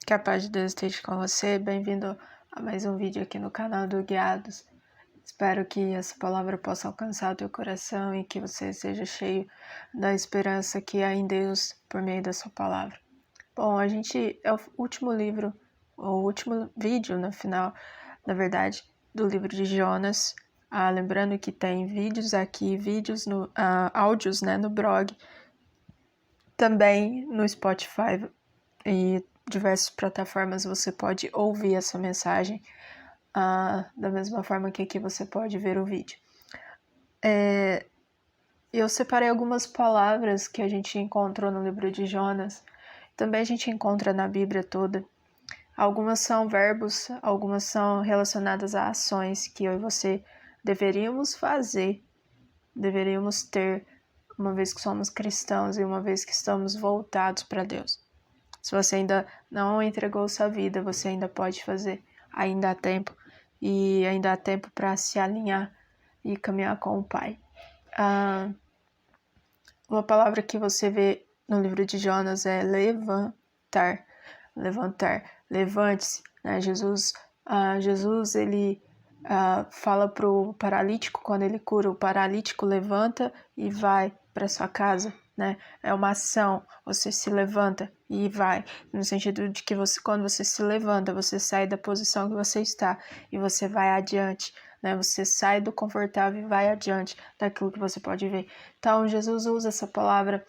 Que a paz de Deus esteja com você. Bem-vindo a mais um vídeo aqui no canal do Guiados. Espero que essa palavra possa alcançar o teu coração e que você seja cheio da esperança que há em Deus por meio da sua palavra. Bom, é o último livro, o último vídeo no final, na verdade, do livro de Jonas. Lembrando que tem vídeos aqui, áudios, no blog, também no Spotify e diversas plataformas você pode ouvir essa mensagem da mesma forma que aqui você pode ver o vídeo. Eu separei algumas palavras que a gente encontrou no livro de Jonas, também a gente encontra na Bíblia toda. Algumas são verbos, algumas são relacionadas a ações que eu e você deveríamos fazer, deveríamos ter, uma vez que somos cristãos e uma vez que estamos voltados para Deus. Se você ainda não entregou sua vida, você ainda pode fazer. Ainda há tempo. E ainda há tempo para se alinhar e caminhar com o Pai. Uma palavra que você vê no livro de Jonas é levantar. Levantar. Levante-se. Né? Jesus, ele fala para o paralítico, quando ele cura, o paralítico levanta e vai para sua casa. Né? É uma ação, você se levanta e vai, no sentido de que quando você se levanta, você sai da posição que você está e você vai adiante, né? Você sai do confortável e vai adiante daquilo que você pode ver. Então, Jesus usa essa palavra,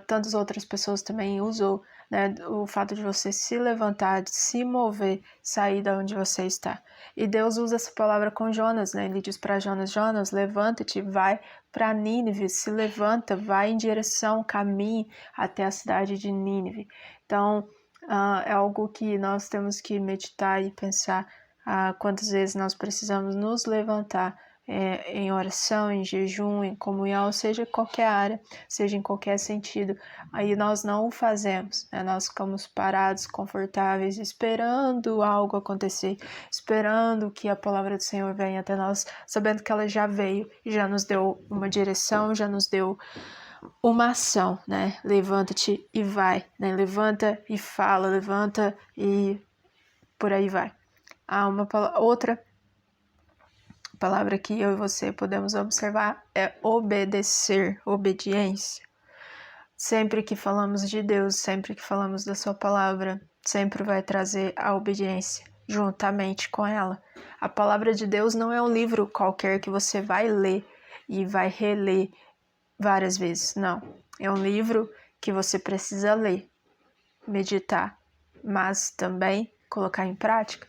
tantas outras pessoas também usam, né? O fato de você se levantar, de se mover, sair da onde você está. E Deus usa essa palavra com Jonas, né? Ele diz para Jonas: Jonas, levanta-te, vai para Nínive, se levanta, vai em direção, caminhe até a cidade de Nínive. Então, é algo que nós temos que meditar e pensar quantas vezes nós precisamos nos levantar em oração, em jejum, em comunhão, seja em qualquer área, seja em qualquer sentido. Aí nós não o fazemos, né? Nós ficamos parados, confortáveis, esperando algo acontecer, esperando que a palavra do Senhor venha até nós, sabendo que ela já veio e já nos deu uma direção, já nos deu uma ação, né? Levanta-te e vai, né? Levanta e fala, levanta e por aí vai. Outra palavra que eu e você podemos observar é obedecer, obediência. Sempre que falamos de Deus, sempre que falamos da sua palavra, sempre vai trazer a obediência juntamente com ela. A palavra de Deus não é um livro qualquer que você vai ler e vai reler várias vezes, não. É um livro que você precisa ler, meditar, mas também colocar em prática.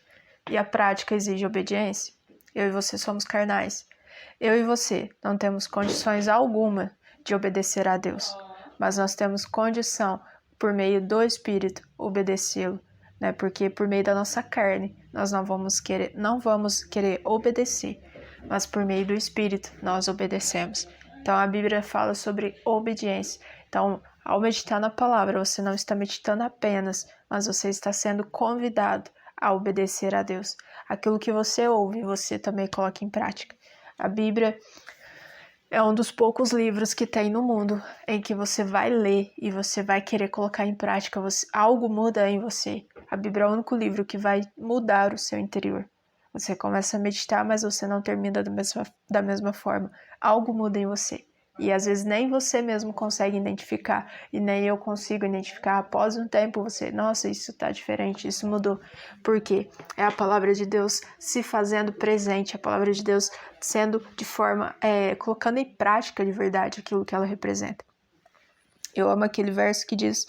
E a prática exige obediência. Eu e você somos carnais. Eu e você não temos condições alguma de obedecer a Deus, mas nós temos condição, por meio do Espírito, obedecê-lo, né? Porque por meio da nossa carne nós não vamos querer obedecer, mas por meio do Espírito nós obedecemos. Então a Bíblia fala sobre obediência. Então, ao meditar na palavra, você não está meditando apenas, mas você está sendo convidado a obedecer a Deus. Aquilo que você ouve, você também coloca em prática. A Bíblia é um dos poucos livros que tem no mundo em que você vai ler e você vai querer colocar em prática, algo muda em você. A Bíblia é o único livro que vai mudar o seu interior. Você começa a meditar, mas você não termina da mesma forma. Algo muda em você. E às vezes nem você mesmo consegue identificar, e nem eu consigo identificar. Após um tempo você, nossa, isso tá diferente, isso mudou. Por quê? É a palavra de Deus se fazendo presente, a palavra de Deus sendo de forma, colocando em prática de verdade aquilo que ela representa. Eu amo aquele verso que diz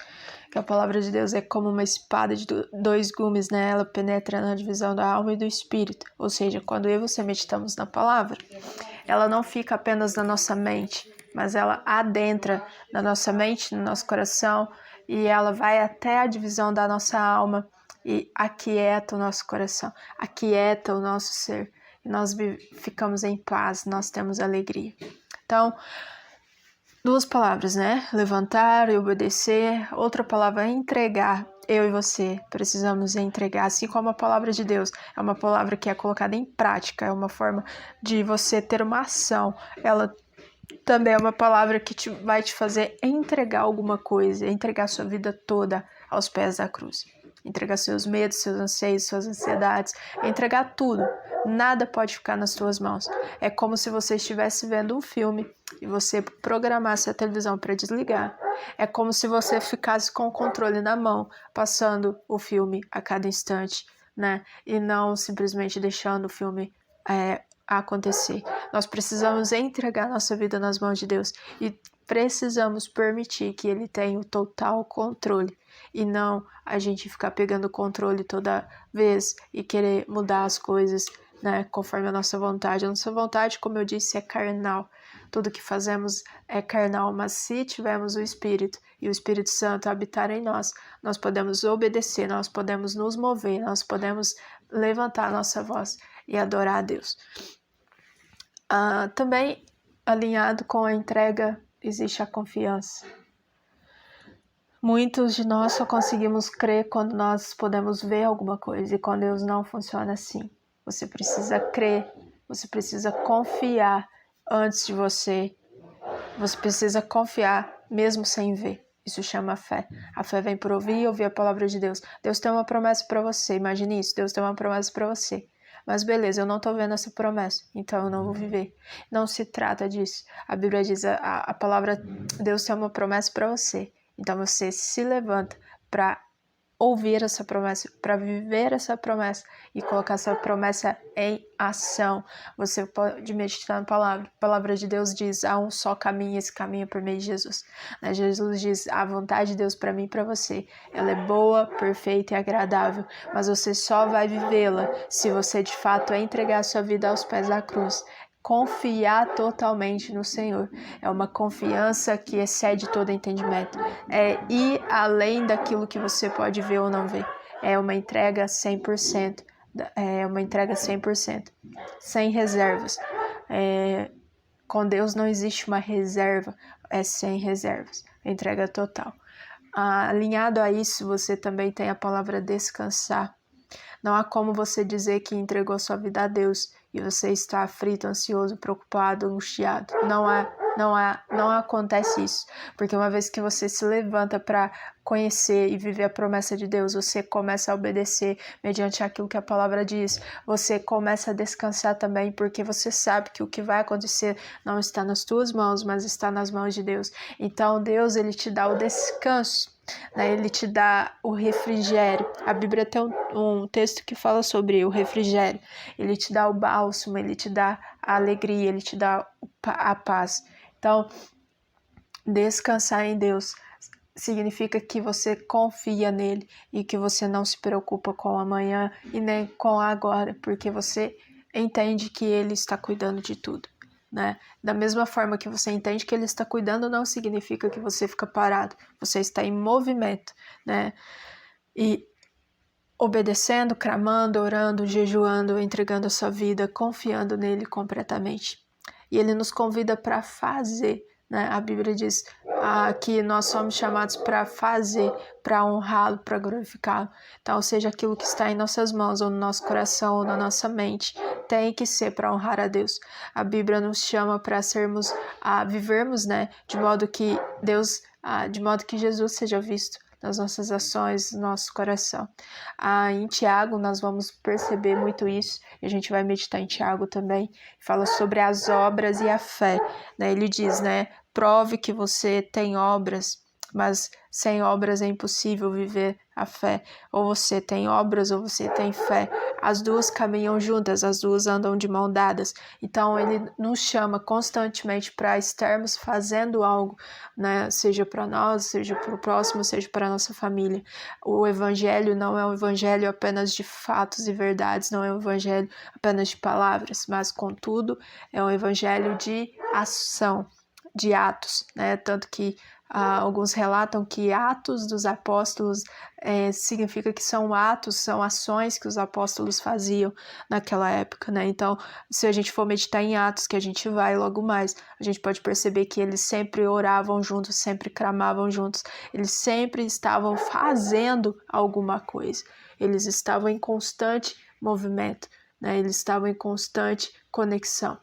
que a palavra de Deus é como uma espada de dois gumes, né? Ela penetra na divisão da alma e do espírito. Ou seja, quando eu e você meditamos na palavra, ela não fica apenas na nossa mente, mas ela adentra na nossa mente, no nosso coração, e ela vai até a divisão da nossa alma e aquieta o nosso coração, aquieta o nosso ser. E nós ficamos em paz, nós temos alegria. Então, duas palavras, né? Levantar e obedecer. Outra palavra é entregar. Eu e você precisamos entregar, assim como a palavra de Deus é uma palavra que é colocada em prática, é uma forma de você ter uma ação. Ela também é uma palavra que vai te fazer entregar alguma coisa, entregar sua vida toda aos pés da cruz. entregar seus medos, seus anseios, suas ansiedades, entregar tudo. Nada pode ficar nas tuas mãos. É como se você estivesse vendo um filme e você programasse a televisão para desligar. É como se você ficasse com o controle na mão, passando o filme a cada instante, né? E não simplesmente deixando o filme acontecer. Nós precisamos entregar nossa vida nas mãos de Deus e precisamos permitir que Ele tenha o total controle e não a gente ficar pegando o controle toda vez e querer mudar as coisas, né, conforme a nossa vontade. A nossa vontade, como eu disse, é carnal. Tudo que fazemos é carnal, mas se tivermos o Espírito e o Espírito Santo habitar em nós, nós podemos obedecer, nós podemos nos mover, nós podemos levantar a nossa voz e adorar a Deus. Também alinhado com a entrega existe a confiança. Muitos de nós só conseguimos crer quando nós podemos ver alguma coisa, e com Deus não funciona assim. Você precisa crer, você precisa confiar antes de você precisa confiar mesmo sem ver. Isso chama fé. A fé vem por ouvir e ouvir a palavra de Deus. Deus tem uma promessa para você, imagine isso, Deus tem uma promessa para você. Mas beleza, eu não estou vendo essa promessa, então eu não vou viver. Não se trata disso. A Bíblia diz, a palavra, Deus tem uma promessa para você. Então você se levanta para ouvir essa promessa, para viver essa promessa e colocar essa promessa em ação. Você pode meditar na palavra. A palavra de Deus diz, há um só caminho, esse caminho é por meio de Jesus. Jesus diz, a vontade de Deus para mim e para você, ela é boa, perfeita e agradável, mas você só vai vivê-la se você de fato entregar a sua vida aos pés da cruz. Confiar totalmente no Senhor. É uma confiança que excede todo entendimento. É ir além daquilo que você pode ver ou não ver. É uma entrega 100%. É uma entrega 100%. Sem reservas. Com Deus não existe uma reserva. É sem reservas. Entrega total. Alinhado a isso, você também tem a palavra descansar. Não há como você dizer que entregou sua vida a Deus e você está aflito, ansioso, preocupado, angustiado. Não acontece isso. Porque uma vez que você se levanta para conhecer e viver a promessa de Deus, você começa a obedecer mediante aquilo que a palavra diz. Você começa a descansar também, porque você sabe que o que vai acontecer não está nas tuas mãos, mas está nas mãos de Deus. Então Deus, ele te dá o descanso. Ele te dá o refrigério. A Bíblia tem um texto que fala sobre o refrigério. Ele te dá o bálsamo, ele te dá a alegria, ele te dá a paz. Então, descansar em Deus significa que você confia nele e que você não se preocupa com o amanhã e nem com o agora, porque você entende que ele está cuidando de tudo. Da mesma forma que você entende que ele está cuidando, não significa que você fica parado, você está em movimento, e obedecendo, clamando, orando, jejuando, entregando a sua vida, confiando nele completamente. E ele nos convida para fazer, a Bíblia diz que nós somos chamados para fazer, para honrá-lo, para glorificá-lo. Então, seja aquilo que está em nossas mãos, ou no nosso coração, ou na nossa mente, tem que ser para honrar a Deus. A Bíblia nos chama para vivermos, de modo que Jesus seja visto nas nossas ações, no nosso coração. Em Tiago, nós vamos perceber muito isso, e a gente vai meditar em Tiago também, fala sobre as obras e a fé. Ele diz, prove que você tem obras, mas sem obras é impossível viver a fé. Ou você tem obras ou você tem fé. As duas caminham juntas, as duas andam de mão dadas. Então ele nos chama constantemente para estarmos fazendo algo, seja para nós, seja para o próximo, seja para a nossa família. O evangelho não é um evangelho apenas de fatos e verdades, não é um evangelho apenas de palavras, mas contudo é um evangelho de ação, de atos, tanto que alguns relatam que Atos dos Apóstolos significa que são ações que os apóstolos faziam naquela época, Então, se a gente for meditar em Atos, que a gente vai logo mais, a gente pode perceber que eles sempre oravam juntos, sempre clamavam juntos, eles sempre estavam fazendo alguma coisa, eles estavam em constante movimento, eles estavam em constante conexão.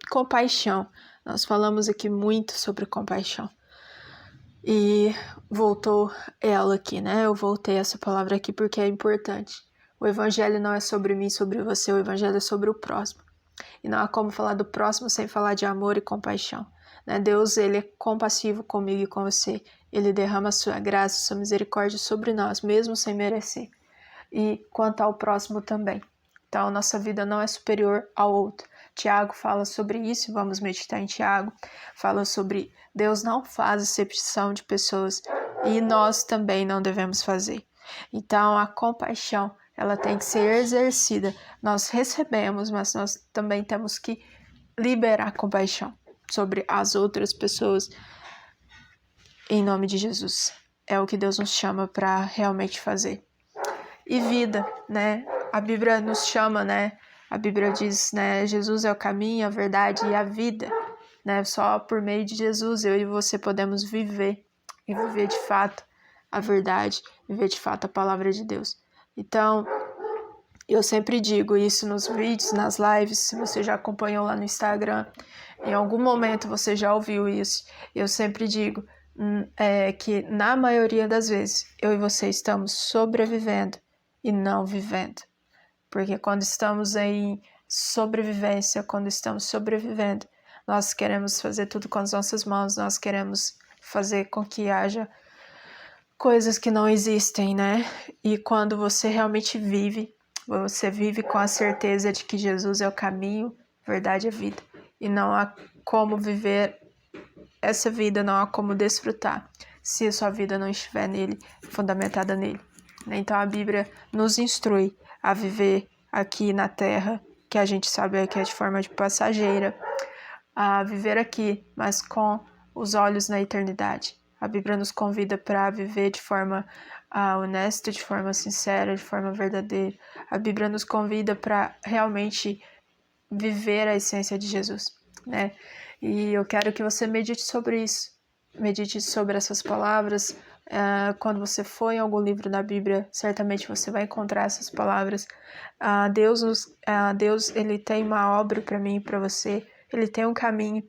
Compaixão. Nós falamos aqui muito sobre compaixão. E voltou ela aqui, né? Eu voltei essa palavra aqui porque é importante. O evangelho não é sobre mim, sobre você, o evangelho é sobre o próximo. E não há como falar do próximo sem falar de amor e compaixão. Né? Deus, ele é compassivo comigo e com você. Ele derrama a sua graça, sua misericórdia sobre nós, mesmo sem merecer. E quanto ao próximo também. Então, nossa vida não é superior ao outro. Tiago fala sobre isso, vamos meditar em Tiago. Fala sobre Deus não faz acepção de pessoas e nós também não devemos fazer. Então, a compaixão, ela tem que ser exercida. Nós recebemos, mas nós também temos que liberar compaixão sobre as outras pessoas em nome de Jesus. É o que Deus nos chama para realmente fazer. E vida, né? A Bíblia nos chama, né? A Bíblia diz, né? Jesus é o caminho, a verdade e a vida, né? Só por meio de Jesus eu e você podemos viver e viver de fato a verdade, viver de fato a palavra de Deus. Então, eu sempre digo isso nos vídeos, nas lives, se você já acompanhou lá no Instagram, em algum momento você já ouviu isso. Eu sempre digo que na maioria das vezes eu e você estamos sobrevivendo e não vivendo. Porque quando estamos em sobrevivência, quando estamos sobrevivendo, nós queremos fazer tudo com as nossas mãos, nós queremos fazer com que haja coisas que não existem, né? E quando você realmente vive, você vive com a certeza de que Jesus é o caminho, verdade e vida. E não há como viver essa vida, não há como desfrutar se a sua vida não estiver nele, fundamentada nele. Então a Bíblia nos instrui a viver aqui na terra, que a gente sabe que é de forma de passageira, a viver aqui, mas com os olhos na eternidade. A Bíblia nos convida para viver de forma honesta, de forma sincera, de forma verdadeira. A Bíblia nos convida para realmente viver a essência de Jesus, né? E eu quero que você medite sobre isso, medite sobre essas palavras. Quando você for em algum livro da Bíblia, certamente você vai encontrar essas palavras. Deus, ele tem uma obra para mim e para você. Ele tem um caminho.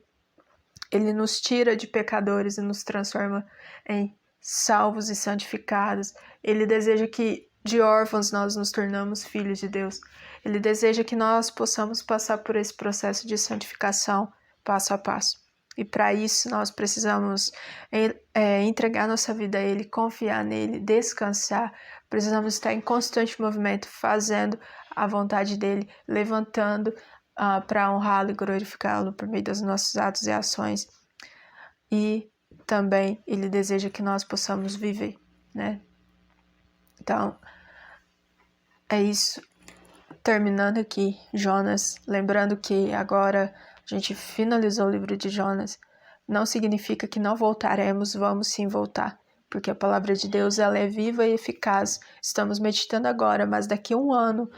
Ele nos tira de pecadores e nos transforma em salvos e santificados. Ele deseja que de órfãos nós nos tornamos filhos de Deus. Ele deseja que nós possamos passar por esse processo de santificação passo a passo. E para isso nós precisamos entregar nossa vida a Ele, confiar nele, descansar. Precisamos estar em constante movimento, fazendo a vontade dele, levantando para honrá-lo e glorificá-lo por meio dos nossos atos e ações. E também Ele deseja que nós possamos viver, né? Então, é isso. Terminando aqui, Jonas, lembrando que agora a gente finalizou o livro de Jonas, não significa que não voltaremos, vamos sim voltar, porque a palavra de Deus ela é viva e eficaz. Estamos meditando agora, mas daqui a um ano,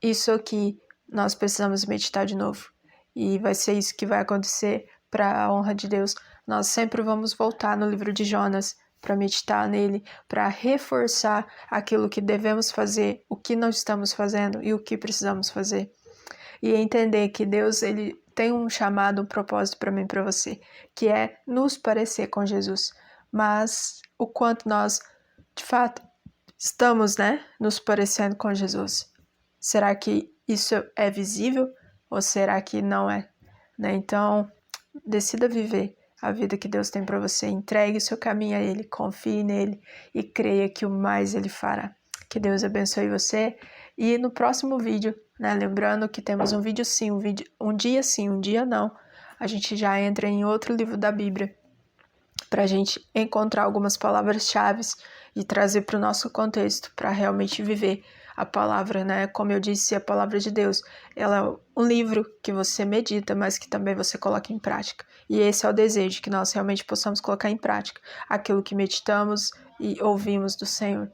isso aqui nós precisamos meditar de novo. E vai ser isso que vai acontecer para a honra de Deus. Nós sempre vamos voltar no livro de Jonas para meditar nele, para reforçar aquilo que devemos fazer, o que não estamos fazendo e o que precisamos fazer. E entender que Deus ele tem um chamado, um propósito para mim e para você, que é nos parecer com Jesus. Mas o quanto nós, de fato, estamos, nos parecendo com Jesus. Será que isso é visível ou será que não é? Então, decida viver a vida que Deus tem para você. Entregue o seu caminho a Ele, confie nele e creia que o mais Ele fará. Que Deus abençoe você. E no próximo vídeo, lembrando que temos um vídeo sim, um dia sim, um dia não. A gente já entra em outro livro da Bíblia para a gente encontrar algumas palavras-chave e trazer para o nosso contexto, para realmente viver a palavra, Como eu disse, a palavra de Deus, ela é um livro que você medita, mas que também você coloca em prática. E esse é o desejo, que nós realmente possamos colocar em prática aquilo que meditamos e ouvimos do Senhor.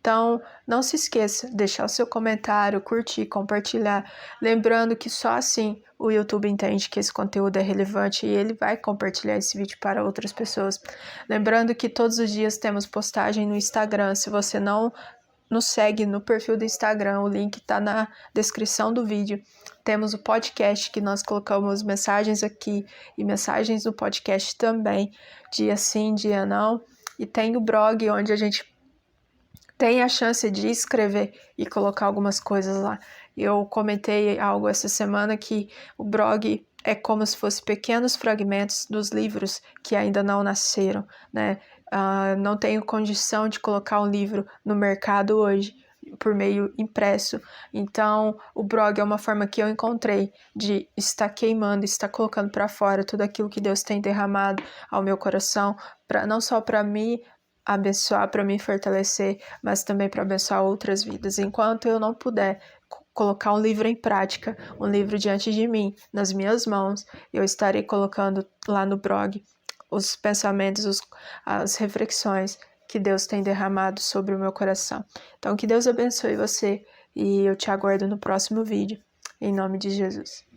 Então, não se esqueça de deixar o seu comentário, curtir, compartilhar. Lembrando que só assim o YouTube entende que esse conteúdo é relevante e ele vai compartilhar esse vídeo para outras pessoas. Lembrando que todos os dias temos postagem no Instagram. Se você não nos segue no perfil do Instagram, o link está na descrição do vídeo. Temos o podcast que nós colocamos mensagens aqui e mensagens no podcast também, dia sim, dia não. E tem o blog, onde a gente tem a chance de escrever e colocar algumas coisas lá. Eu comentei algo essa semana que o blog é como se fosse pequenos fragmentos dos livros que ainda não nasceram, né? Não tenho condição de colocar um livro no mercado hoje por meio impresso. Então, o blog é uma forma que eu encontrei de estar queimando, estar colocando para fora tudo aquilo que Deus tem derramado ao meu coração, não só para mim abençoar, para me fortalecer, mas também para abençoar outras vidas. Enquanto eu não puder colocar um livro em prática, um livro diante de mim, nas minhas mãos, eu estarei colocando lá no blog os pensamentos, as reflexões que Deus tem derramado sobre o meu coração. Então, que Deus abençoe você e eu te aguardo no próximo vídeo. Em nome de Jesus.